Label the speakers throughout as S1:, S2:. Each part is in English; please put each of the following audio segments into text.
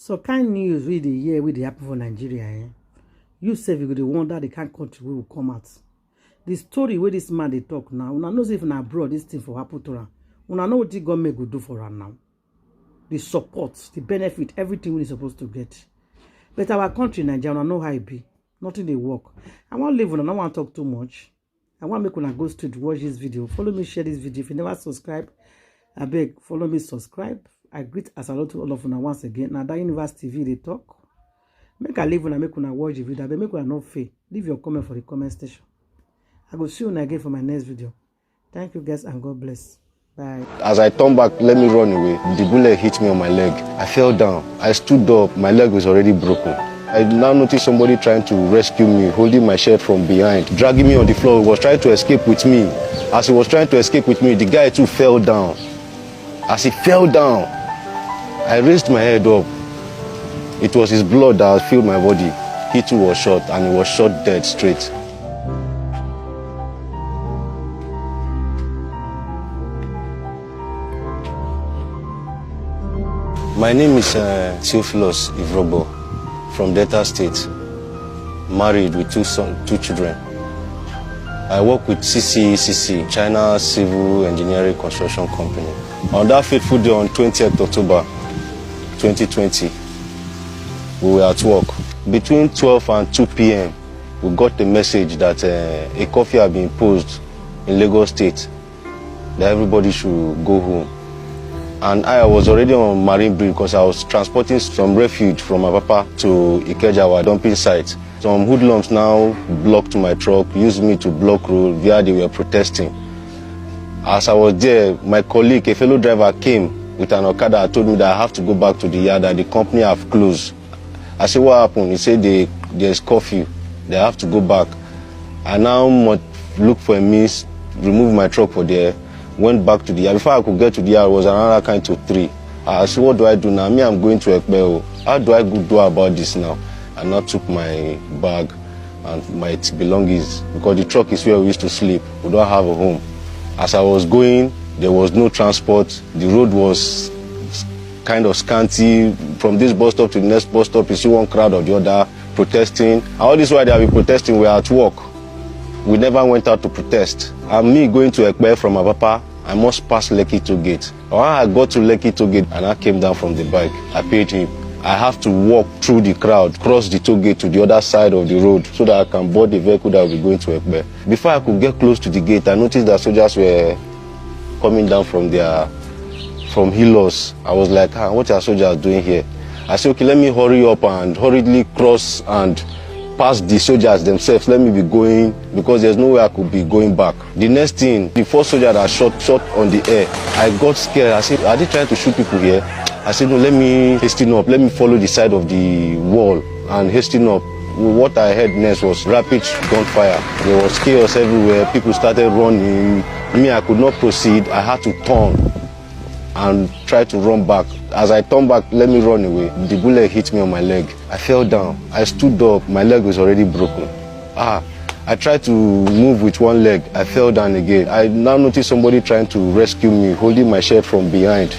S1: So kind news with the year with the happen for Nigeria. You say you go wonder the kind country will come out. The story where this man they talk now, una know if na abroad this thing for happen to her. Una know what the government will do for her now. The support, the benefit, everything we supposed to get. But our country, Nigeria, know how it be. Nothing they work. I want to live on. I don't want to talk too much. I want to make una go straight to watch this video. Follow me, share this video. If you never subscribe, I beg, follow me, subscribe. I greet as a lot to all of una once again. Now that Universe TV they talk. Make a live una make una watch the video. But make una not fail. Leave your comment for the comment section. I will see you again for my next video. Thank you guys and God bless. Bye.
S2: As I turned back, let me run away. The bullet hit me on my leg. I fell down. I stood up. My leg was already broken. I now noticed somebody trying to rescue me, holding my shirt from behind, dragging me on the floor. He was trying to escape with me. As he was trying to escape with me, the guy too fell down. As he fell down, I raised my head up. It was his blood that filled my body. He too was shot, and he was shot dead straight. My name is Divroce from Delta State, married with two children. I work with CCECC, China Civil Engineering Construction Company. On that fateful day on 20th October 2020, we were at work. Between 12 and 2 p.m., we got the message that a curfew had been imposed in Lagos State, that everybody should go home. And I was already on Marine Bridge because I was transporting some refuge from Apapa to Ikejawa dumping site. Some hoodlums now blocked my truck, used me to block road where they were protesting. As I was there, my colleague, a fellow driver, came with an Okada and told me that I have to go back to the yard, that the company have closed. I said, what happened? He said there's curfew, they have to go back. I now look for a means, remove my truck for there, went back to the yard. Before I could get to the yard, it was another kind to 3. I said, what do I do now? Me, I'm going to Ekbeo. How do I do about this now? I now took my bag and my belongings, because the truck is where we used to sleep. We don't have a home. As I was going, there was no transport. The road was kind of scanty. From this bus stop to the next bus stop, you see one crowd or the other protesting. All this while they have been protesting, we are at work. We never went out to protest. And me going to Ekbeh from Apapa, I must pass Lekki Toll Gate. When I got to Lekki Toll Gate and I came down from the bike, I paid him. I have to walk through the crowd, cross the toll gate to the other side of the road so that I can board the vehicle that will be going to Ekbeh. Before I could get close to the gate, I noticed that soldiers were coming down from Hilos. I was like, what are soldiers doing here? I said, okay, let me hurry up and hurriedly cross and pass the soldiers themselves. Let me be going, because there's no way I could be going back. The next thing, the first soldier that shot on the air, I got scared. I said, are they trying to shoot people here? I said, no, let me hasten up. Let me follow the side of the wall and hasten up. What I heard next was rapid gunfire. There was chaos everywhere. People started running. Me, I could not proceed. I had to turn and try to run back. As I turned back, let me run away. The bullet hit me on my leg. I fell down. I stood up. My leg was already broken. I tried to move with one leg. I fell down again. I now noticed somebody trying to rescue me, holding my shirt from behind,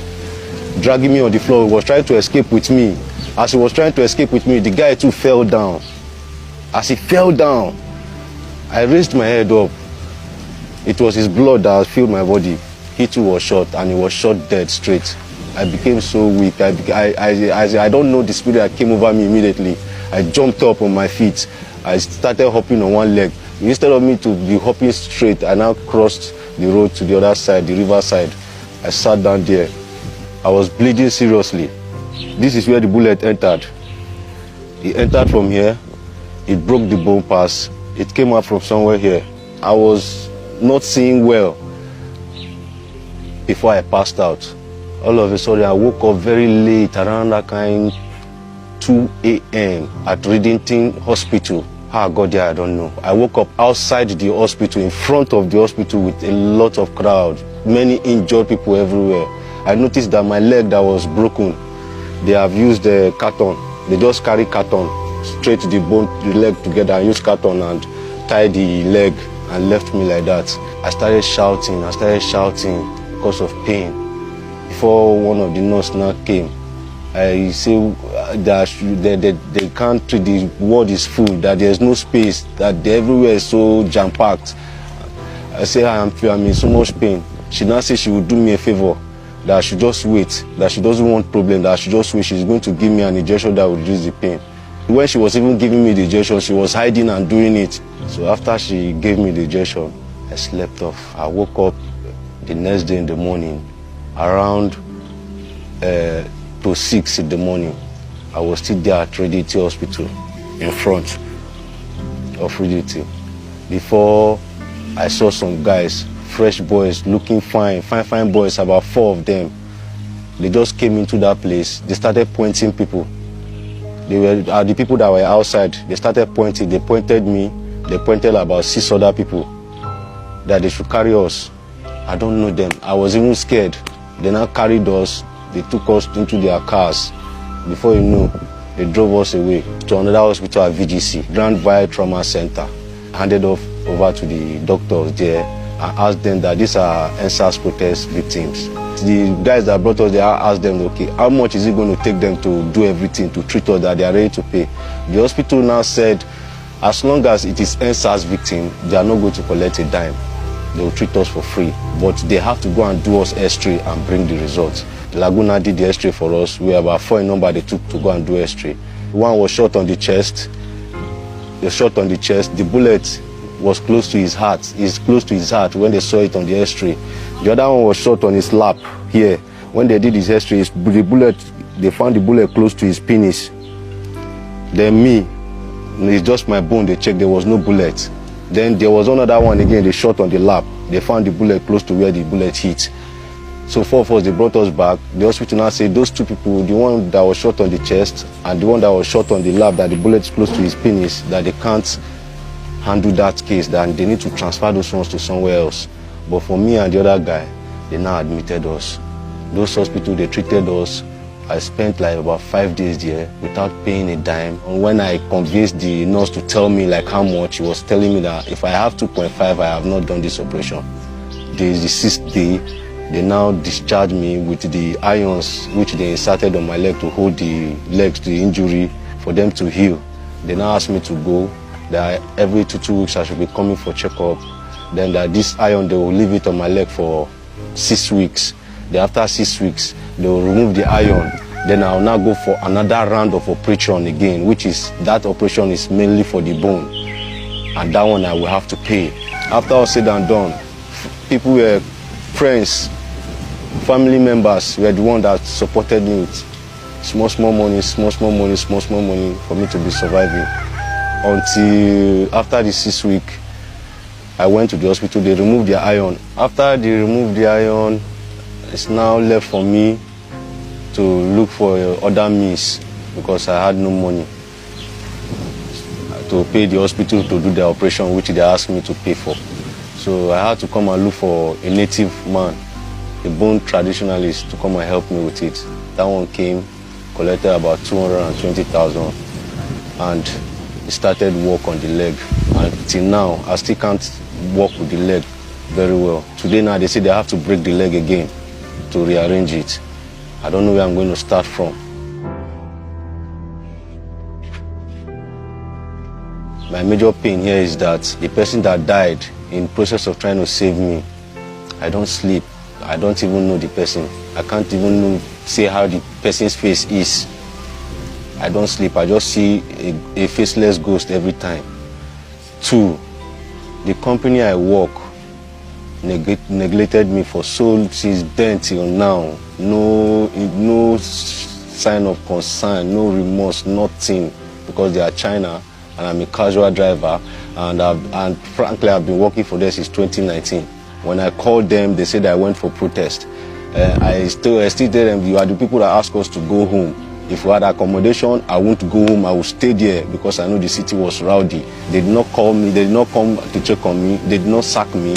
S2: dragging me on the floor. He was trying to escape with me. As he was trying to escape with me, the guy too fell down. As he fell down, I raised my head up. It was his blood that filled my body. He too was shot, and he was shot dead straight. I became so weak. I don't know the spirit that came over me immediately. I jumped up on my feet. I started hopping on one leg. Instead of me to be hopping straight, I now crossed the road to the other side, the river side. I sat down there. I was bleeding seriously. This is where the bullet entered. It entered from here. It broke the bone pass. It came out from somewhere here. I was not seeing well before I passed out. All of a sudden, I woke up very late, around that kind 2 a.m. at Reddington Hospital. How I got there, I don't know. I woke up outside the hospital, in front of the hospital, with a lot of crowd, many injured people everywhere. I noticed that my leg that was broken, they have used the carton. They just carry carton straight to the bone, the leg together, and use carton and tie the leg and left me like that. I started shouting because of pain. Before one of the nurses now came, I say that they can't treat, the world is full, that there's no space, that everywhere is so jam-packed. I say I'm in so much pain. She now says she will do me a favor, that I should just wait, that she doesn't want problem, that I should just wait. She's going to give me an injection that will reduce the pain. When she was even giving me the injection, she was hiding and doing it. So after she gave me the injection, I slept off. I woke up the next day in the morning, around to 6 in the morning. I was still there at Redity Hospital, in front of Redity. Before I saw some guys, fresh boys, looking fine boys, about 4 of them. They just came into that place. They started pointing people. They were the people that were outside. They started pointing. They pointed me. They pointed about 6 other people that they should carry us. I don't know them. I was even scared. They now carried us. They took us into their cars. Before you know, they drove us away to another hospital at VGC, Grand Valley Trauma Center. Handed off over to the doctors there and asked them that these are NSAS protest victims. The guys that brought us there asked them, okay, how much is it going to take them to do everything, to treat us, that they are ready to pay? The hospital now said, as long as it is NSAS victim, they are not going to collect a dime. They will treat us for free, but they have to go and do us X-ray and bring the results. Laguna did the X-ray for us. We were about 4 in number they took to go and do X-ray. One was shot on the chest. The shot on the chest, the bullet was close to his heart. It's close to his heart when they saw it on the X-ray. The other one was shot on his lap here. When they did his X-ray, they found the bullet close to his penis. Then me, it's just my bone, they checked, there was no bullet. Then there was another one again, they shot on the lap. They found the bullet close to where the bullet hit. So 4 of us, they brought us back. The hospital now said those 2 people, the one that was shot on the chest and the one that was shot on the lap, that the bullet is close to his penis, that they can't handle that case, that they need to transfer those ones to somewhere else. But for me and the other guy, they now admitted us. Those hospitals, they treated us. I spent like about 5 days there without paying a dime. And when I convinced the nurse to tell me like how much, she was telling me that if I have 2.5, I have not done this operation. The 6th day, they now discharged me with the irons which they inserted on my leg to hold the legs to the injury for them to heal. They now asked me to go, that every 2 weeks I should be coming for checkup. Then that this iron, they will leave it on my leg for 6 weeks. Then after 6 weeks, they will remove the iron. Then I will now go for another round of operation again, which is, that operation is mainly for the bone. And that one I will have to pay. After all said and done, people were friends, family members were the one that supported me with small money for me to be surviving. Until after the 6th week, I went to the hospital, they removed the iron. After they removed the iron, it's now left for me to look for other means because I had no money to pay the hospital to do the operation which they asked me to pay for. So I had to come and look for a native man, a bone traditionalist, to come and help me with it. That one came, collected about 220,000 and started work on the leg. And till now, I still can't walk with the leg very well. Today now they say they have to break the leg again to rearrange it. I don't know where I'm going to start from. My major pain here is that the person that died in process of trying to save me, I don't sleep. I don't even know the person. I can't even say how the person's face is. I don't sleep. I just see a faceless ghost every time. 2, the company I work neglected me for since then till now. No sign of concern, no remorse, nothing, because they are China and I'm a casual driver, and frankly I've been working for them since 2019. When I called them, they said I went for protest. I still tell them, you are the people that ask us to go home. If we had accommodation, I won't go home, I will stay there because I know the city was rowdy. They did not call me, they did not come to check on me, they did not sack me.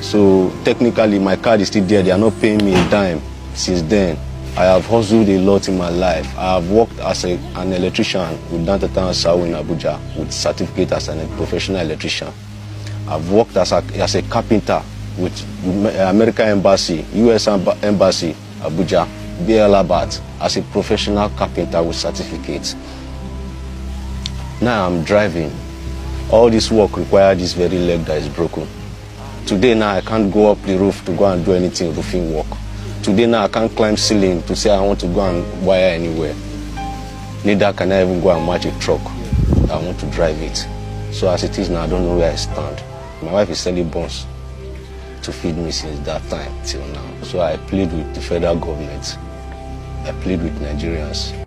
S2: So technically my card is still there, they are not paying me a dime. Since then, I have hustled a lot in my life. I have worked as an electrician with Dantata Sawa in Abuja with certificate as a professional electrician. I've worked as a carpenter with American Embassy, US Embassy, Abuja. BLABAT as a professional carpenter with certificate. Now I'm driving. All this work requires this very leg that is broken. Today now I can't go up the roof to go and do anything roofing work. Today now I can't climb ceiling to say I want to go and wire anywhere. Neither can I even go and match a truck. I want to drive it. So as it is now, I don't know where I stand. My wife is selling buns to feed me since that time till now. So I plead with the federal government. I plead with Nigerians.